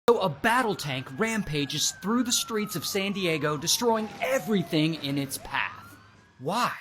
So a battle tank rampages through the streets of San Diego, destroying everything in its path. Why?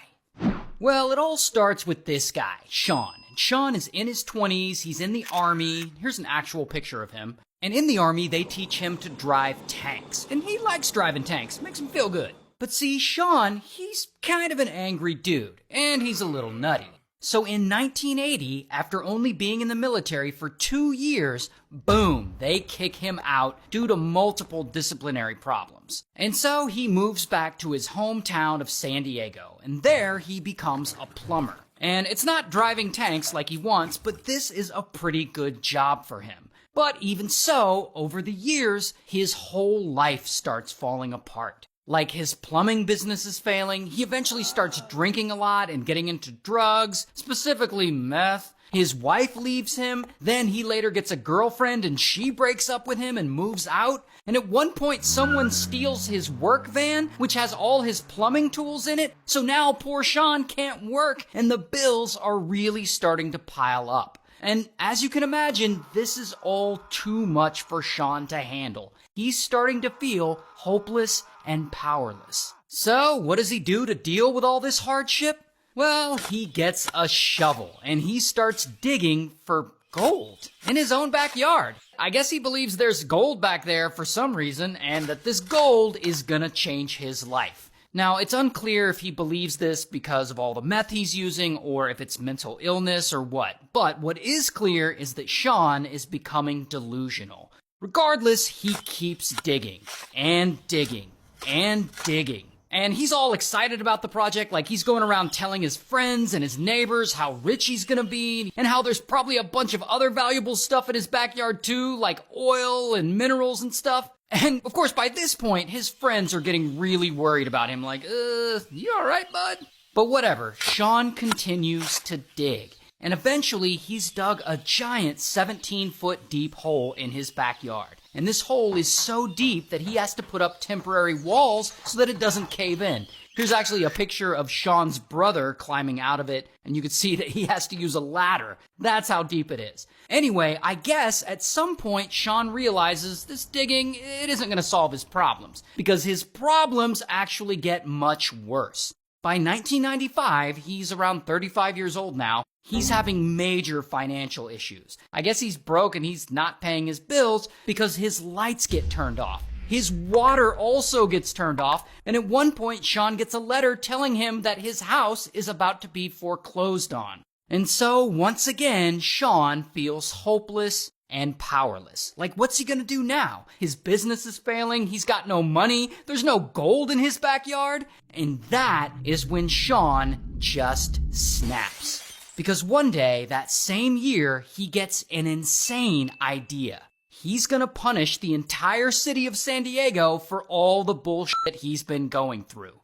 Well, it all starts with this guy, Sean. And Sean is in his 20s, he's in the army. Here's an actual picture of him. And in the army, they teach him to drive tanks. And he likes driving tanks, makes him feel good. But see, Sean, he's kind of an angry dude, and he's a little nutty. So in 1980, after only being in the military for 2 years, boom, they kick him out due to multiple disciplinary problems. And so he moves back to his hometown of San Diego, and there he becomes a plumber. And it's not driving tanks like he wants, but this is a pretty good job for him. But even so, over the years, his whole life starts falling apart. Like his plumbing business is failing, he eventually starts drinking a lot and getting into drugs, specifically meth. His wife leaves him, then he later gets a girlfriend and she breaks up with him and moves out. And at one point someone steals his work van, which has all his plumbing tools in it. So now poor Sean can't work and the bills are really starting to pile up. And as you can imagine, this is all too much for Sean to handle. He's starting to feel hopeless and powerless. So, what does he do to deal with all this hardship? Well, he gets a shovel, and he starts digging for gold in his own backyard. I guess he believes there's gold back there for some reason, and that this gold is gonna change his life. Now, it's unclear if he believes this because of all the meth he's using or if it's mental illness or what. But what is clear is that Sean is becoming delusional. Regardless, he keeps digging and digging and digging. And he's all excited about the project, like he's going around telling his friends and his neighbors how rich he's gonna be and how there's probably a bunch of other valuable stuff in his backyard too, like oil and minerals and stuff. And, of course, by this point, his friends are getting really worried about him, like, you alright, bud? But whatever, Sean continues to dig. And eventually, he's dug a giant 17-foot deep hole in his backyard. And this hole is so deep that he has to put up temporary walls so that it doesn't cave in. Here's actually a picture of Sean's brother climbing out of it, and you can see that he has to use a ladder. That's how deep it is. Anyway, I guess at some point Sean realizes this digging, it isn't going to solve his problems, because his problems actually get much worse. By 1995, he's around 35 years old now, he's having major financial issues. I guess he's broke and he's not paying his bills because his lights get turned off. His water also gets turned off, and at one point Sean gets a letter telling him that his house is about to be foreclosed on. And so, once again, Sean feels hopeless and powerless. Like, what's he gonna do now? His business is failing, he's got no money, there's no gold in his backyard. And that is when Sean just snaps. Because one day, that same year, he gets an insane idea. He's gonna punish the entire city of San Diego for all the bullshit he's been going through.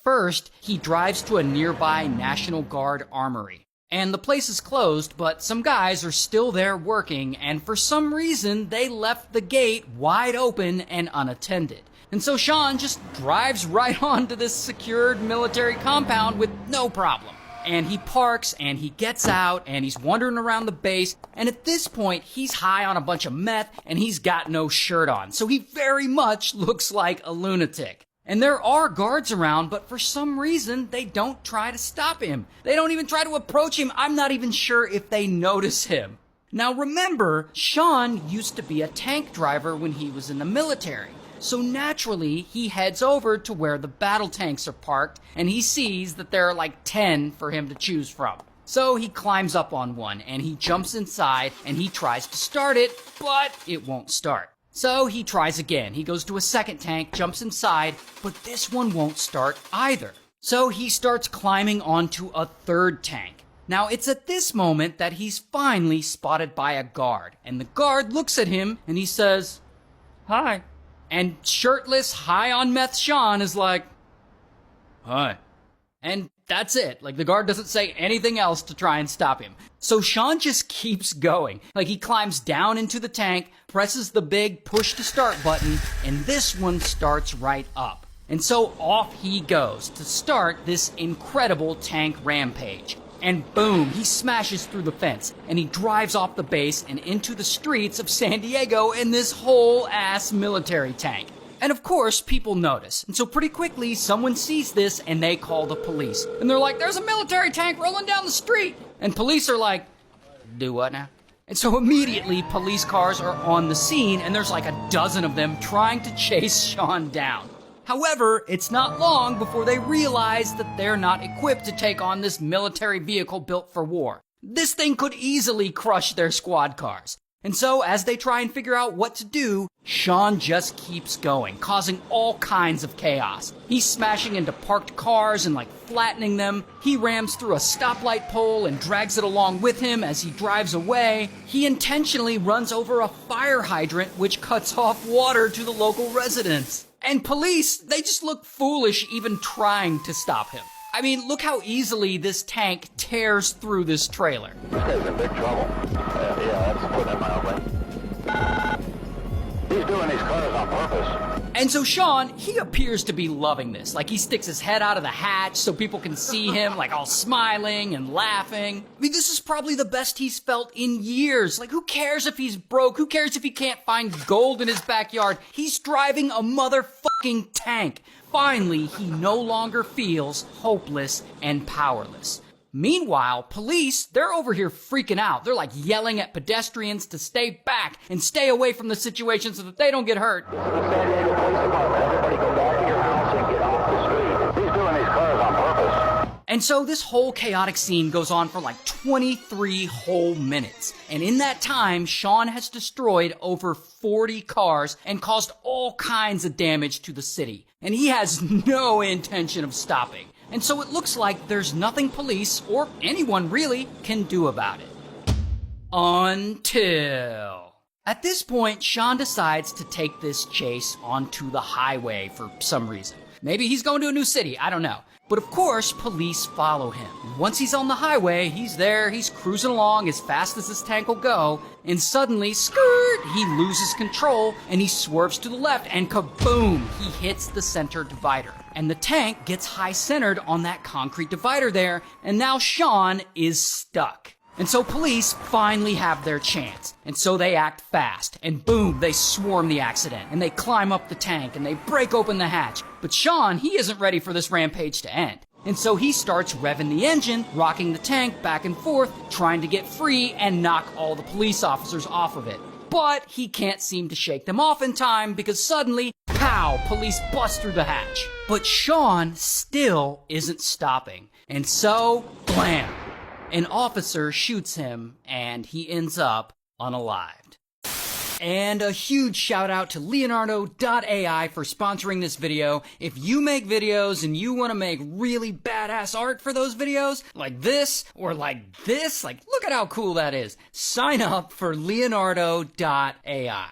First, he drives to a nearby National Guard armory. And the place is closed, but some guys are still there working, and for some reason, they left the gate wide open and unattended. And so Sean just drives right onto this secured military compound with no problem. And he parks, and he gets out, and he's wandering around the base, and at this point, he's high on a bunch of meth, and he's got no shirt on, so he very much looks like a lunatic. And there are guards around, but for some reason, they don't try to stop him. They don't even try to approach him. I'm not even sure if they notice him. Now remember, Sean used to be a tank driver when he was in the military. So naturally, he heads over to where the battle tanks are parked, and he sees that there are like 10 for him to choose from. So he climbs up on one, and he jumps inside, and he tries to start it, but it won't start. So he tries again. He goes to a second tank, jumps inside, but this one won't start either. So he starts climbing onto a third tank. Now it's at this moment that he's finally spotted by a guard, and the guard looks at him, and he says, "Hi." And shirtless, high on meth Sean is like, "Hi." And that's it. Like, the guard doesn't say anything else to try and stop him. So Sean just keeps going. Like, he climbs down into the tank, presses the big push to start button, and this one starts right up. And so off he goes to start this incredible tank rampage. And boom, he smashes through the fence, and he drives off the base and into the streets of San Diego in this whole-ass military tank. And of course, people notice. And so pretty quickly, someone sees this and they call the police. And they're like, there's a military tank rolling down the street. And police are like, do what now? And so immediately, police cars are on the scene and there's like a dozen of them trying to chase Sean down. However, it's not long before they realize that they're not equipped to take on this military vehicle built for war. This thing could easily crush their squad cars. And so, as they try and figure out what to do, Sean just keeps going, causing all kinds of chaos. He's smashing into parked cars and flattening them. He rams through a stoplight pole and drags it along with him as he drives away. He intentionally runs over a fire hydrant which cuts off water to the local residents. And police, they just look foolish even trying to stop him. I mean, look how easily this tank tears through this trailer. This guy's in big trouble. Yeah, that's putting it mildly. He's doing these cars on purpose. And so Sean, he appears to be loving this. He sticks his head out of the hatch so people can see him, all smiling and laughing. I mean, this is probably the best he's felt in years. Who cares if he's broke? Who cares if he can't find gold in his backyard? He's driving a motherfucking tank. Finally, he no longer feels hopeless and powerless. Meanwhile, police, they're over here freaking out. They're yelling at pedestrians to stay back and stay away from the situation so that they don't get hurt. This is the San Diego Police Department. Everybody go back to your house and get off the street. He's doing these cars on purpose. And so this whole chaotic scene goes on for 23 whole minutes. And in that time, Sean has destroyed over 40 cars and caused all kinds of damage to the city. And he has no intention of stopping. And so it looks like there's nothing police, or anyone really, can do about it. Until... At this point, Sean decides to take this chase onto the highway for some reason. Maybe he's going to a new city, I don't know. But of course, police follow him. Once he's on the highway, he's there, he's cruising along as fast as this tank will go, and suddenly, skirt, he loses control, and he swerves to the left, and kaboom, he hits the center divider. And the tank gets high-centered on that concrete divider there, and now Sean is stuck. And so police finally have their chance. And so they act fast. And boom, they swarm the accident. And they climb up the tank and they break open the hatch. But Sean, he isn't ready for this rampage to end. And so he starts revving the engine, rocking the tank back and forth, trying to get free and knock all the police officers off of it. But he can't seem to shake them off in time because suddenly, pow, police bust through the hatch. But Sean still isn't stopping. And so, blam! An officer shoots him, and he ends up unalived. And a huge shout out to Leonardo.ai for sponsoring this video. If you make videos and you want to make really badass art for those videos, like this, or like this, look at how cool that is. Sign up for Leonardo.ai.